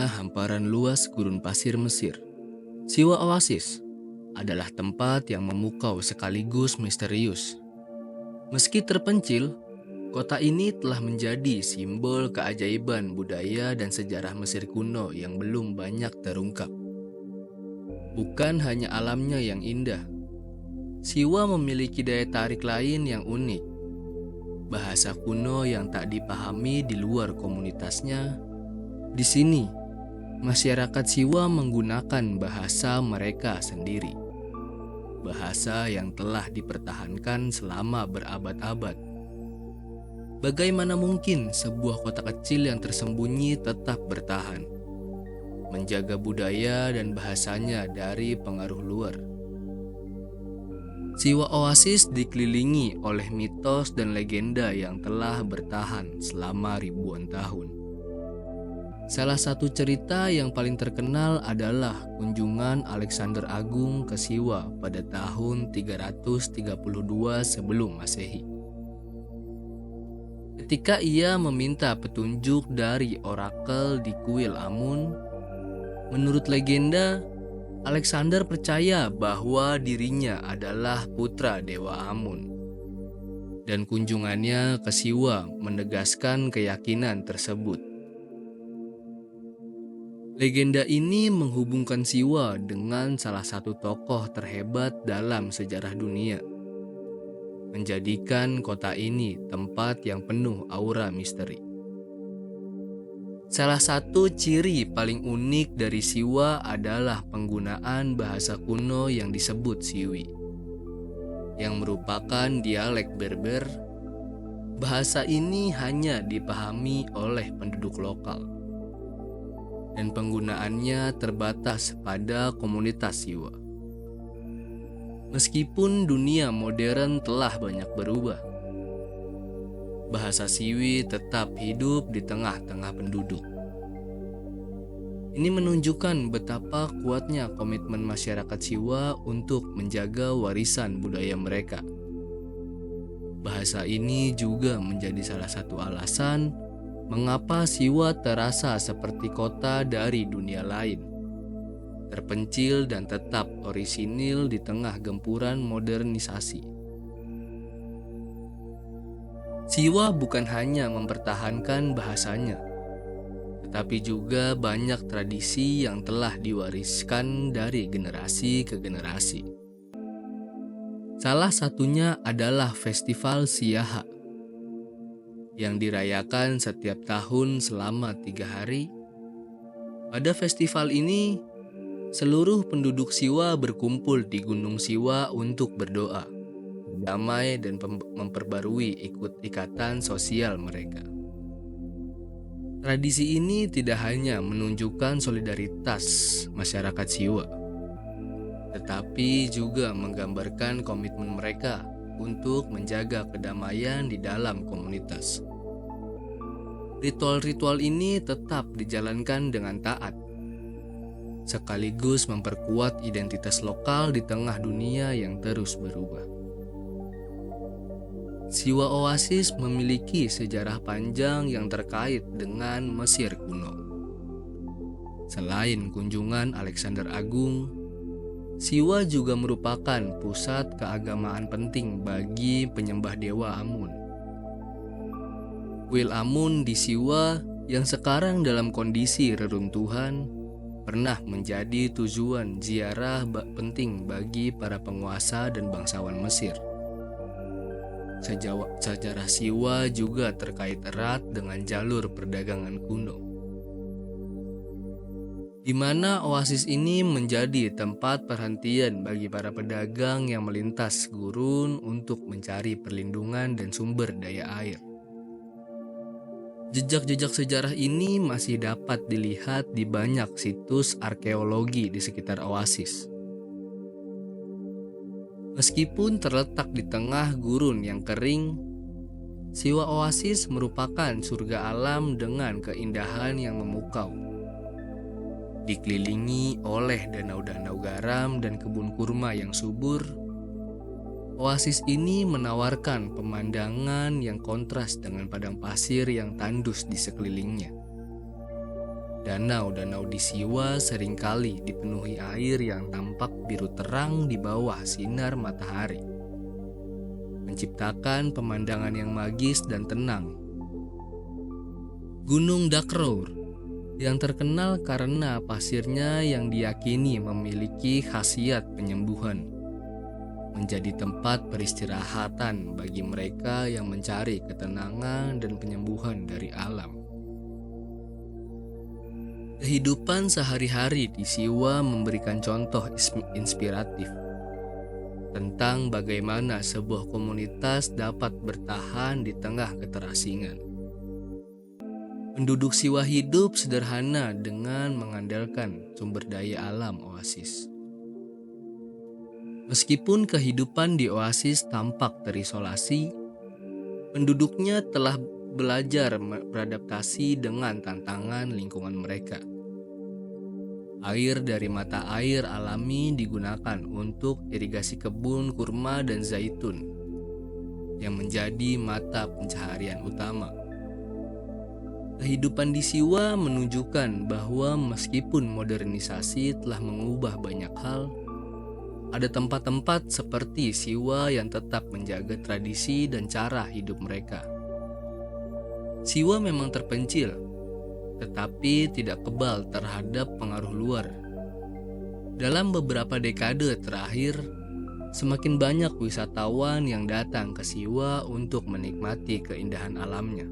tengah hamparan luas gurun pasir Mesir, Siwa Oasis adalah tempat yang memukau sekaligus misterius. Meski terpencil, kota ini telah menjadi simbol keajaiban budaya dan sejarah Mesir kuno yang belum banyak terungkap. Bukan hanya alamnya yang indah, Siwa memiliki daya tarik lain yang unik. Bahasa kuno yang tak dipahami di luar komunitasnya. Di sini, masyarakat Siwa menggunakan bahasa mereka sendiri. Bahasa yang telah dipertahankan selama berabad-abad. Bagaimana mungkin sebuah kota kecil yang tersembunyi tetap bertahan, menjaga budaya dan bahasanya dari pengaruh luar? Siwa Oasis dikelilingi oleh mitos dan legenda yang telah bertahan selama ribuan tahun. Salah satu cerita yang paling terkenal adalah kunjungan Alexander Agung ke Siwa pada tahun 332 sebelum Masehi. Ketika ia meminta petunjuk dari orakel di kuil Amun, menurut legenda, Alexander percaya bahwa dirinya adalah putra Dewa Amun. Dan kunjungannya ke Siwa menegaskan keyakinan tersebut. Legenda ini menghubungkan Siwa dengan salah satu tokoh terhebat dalam sejarah dunia, menjadikan kota ini tempat yang penuh aura misteri. Salah satu ciri paling unik dari Siwa adalah penggunaan bahasa kuno yang disebut Siwi, yang merupakan dialek Berber. Bahasa ini hanya dipahami oleh penduduk lokal, dan penggunaannya terbatas pada komunitas Siwa. Meskipun dunia modern telah banyak berubah, bahasa Siwi tetap hidup di tengah-tengah penduduk. Ini menunjukkan betapa kuatnya komitmen masyarakat Siwa untuk menjaga warisan budaya mereka. Bahasa ini juga menjadi salah satu alasan mengapa Siwa terasa seperti kota dari dunia lain, terpencil dan tetap orisinil di tengah gempuran modernisasi. Siwa bukan hanya mempertahankan bahasanya, tetapi juga banyak tradisi yang telah diwariskan dari generasi ke generasi. Salah satunya adalah Festival Siaha, yang dirayakan setiap tahun selama 3 hari. Pada festival ini, seluruh penduduk Siwa berkumpul di Gunung Siwa untuk berdoa, berdamai dan memperbarui ikatan sosial mereka. Tradisi ini tidak hanya menunjukkan solidaritas masyarakat Siwa, tetapi juga menggambarkan komitmen mereka untuk menjaga kedamaian di dalam komunitas. Ritual-ritual ini tetap dijalankan dengan taat, sekaligus memperkuat identitas lokal di tengah dunia yang terus berubah. Siwa Oasis memiliki sejarah panjang yang terkait dengan Mesir kuno. Selain kunjungan Alexander Agung, Siwa juga merupakan pusat keagamaan penting bagi penyembah dewa Amun. Kuil Amun di Siwa yang sekarang dalam kondisi reruntuhan pernah menjadi tujuan ziarah penting bagi para penguasa dan bangsawan Mesir. Sejarah Siwa juga terkait erat dengan jalur perdagangan kuno, di mana oasis ini menjadi tempat perhentian bagi para pedagang yang melintas gurun untuk mencari perlindungan dan sumber daya air. Jejak-jejak sejarah ini masih dapat dilihat di banyak situs arkeologi di sekitar oasis. Meskipun terletak di tengah gurun yang kering, Siwa Oasis merupakan surga alam dengan keindahan yang memukau. Dikelilingi oleh danau-danau garam dan kebun kurma yang subur, oasis ini menawarkan pemandangan yang kontras dengan padang pasir yang tandus di sekelilingnya. Danau-danau di Siwa seringkali dipenuhi air yang tampak biru terang di bawah sinar matahari, menciptakan pemandangan yang magis dan tenang. Gunung Dakrour yang terkenal karena pasirnya yang diyakini memiliki khasiat penyembuhan, menjadi tempat peristirahatan bagi mereka yang mencari ketenangan dan penyembuhan dari alam. Kehidupan sehari-hari di Siwa memberikan contoh inspiratif tentang bagaimana sebuah komunitas dapat bertahan di tengah keterasingan. Penduduk Siwa hidup sederhana dengan mengandalkan sumber daya alam oasis. Meskipun kehidupan di oasis tampak terisolasi, penduduknya telah belajar beradaptasi dengan tantangan lingkungan mereka. Air dari mata air alami digunakan untuk irigasi kebun kurma dan zaitun, yang menjadi mata pencaharian utama. Kehidupan di Siwa menunjukkan bahwa meskipun modernisasi telah mengubah banyak hal, ada tempat-tempat seperti Siwa yang tetap menjaga tradisi dan cara hidup mereka. Siwa memang terpencil, tetapi tidak kebal terhadap pengaruh luar. Dalam beberapa dekade terakhir, semakin banyak wisatawan yang datang ke Siwa untuk menikmati keindahan alamnya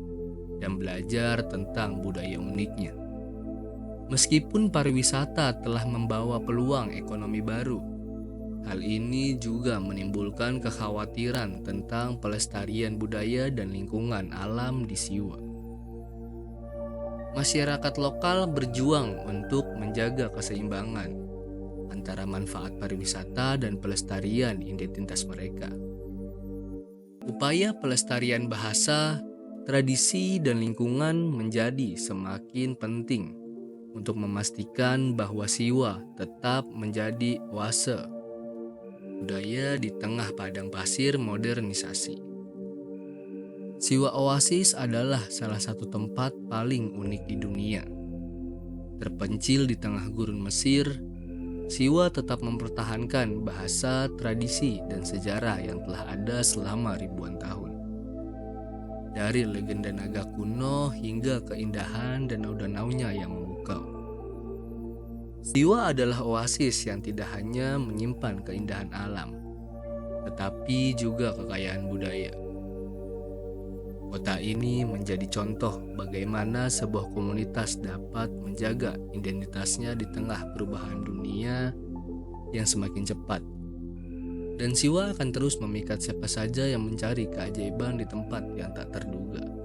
dan belajar tentang budaya uniknya. Meskipun pariwisata telah membawa peluang ekonomi baru, hal ini juga menimbulkan kekhawatiran tentang pelestarian budaya dan lingkungan alam di Siwa. Masyarakat lokal berjuang untuk menjaga keseimbangan antara manfaat pariwisata dan pelestarian identitas mereka. Upaya pelestarian bahasa, tradisi, dan lingkungan menjadi semakin penting untuk memastikan bahwa Siwa tetap menjadi oase budaya di tengah padang pasir modernisasi. Siwa Oasis adalah salah satu tempat paling unik di dunia. Terpencil di tengah gurun Mesir, Siwa tetap mempertahankan bahasa, tradisi, dan sejarah yang telah ada selama ribuan tahun. Dari legenda naga kuno hingga keindahan danau-danaunya yang memukau. Siwa adalah oasis yang tidak hanya menyimpan keindahan alam, tetapi juga kekayaan budaya. Kota ini menjadi contoh bagaimana sebuah komunitas dapat menjaga identitasnya di tengah perubahan dunia yang semakin cepat. Dan Siwa akan terus memikat siapa saja yang mencari keajaiban di tempat yang tak terduga.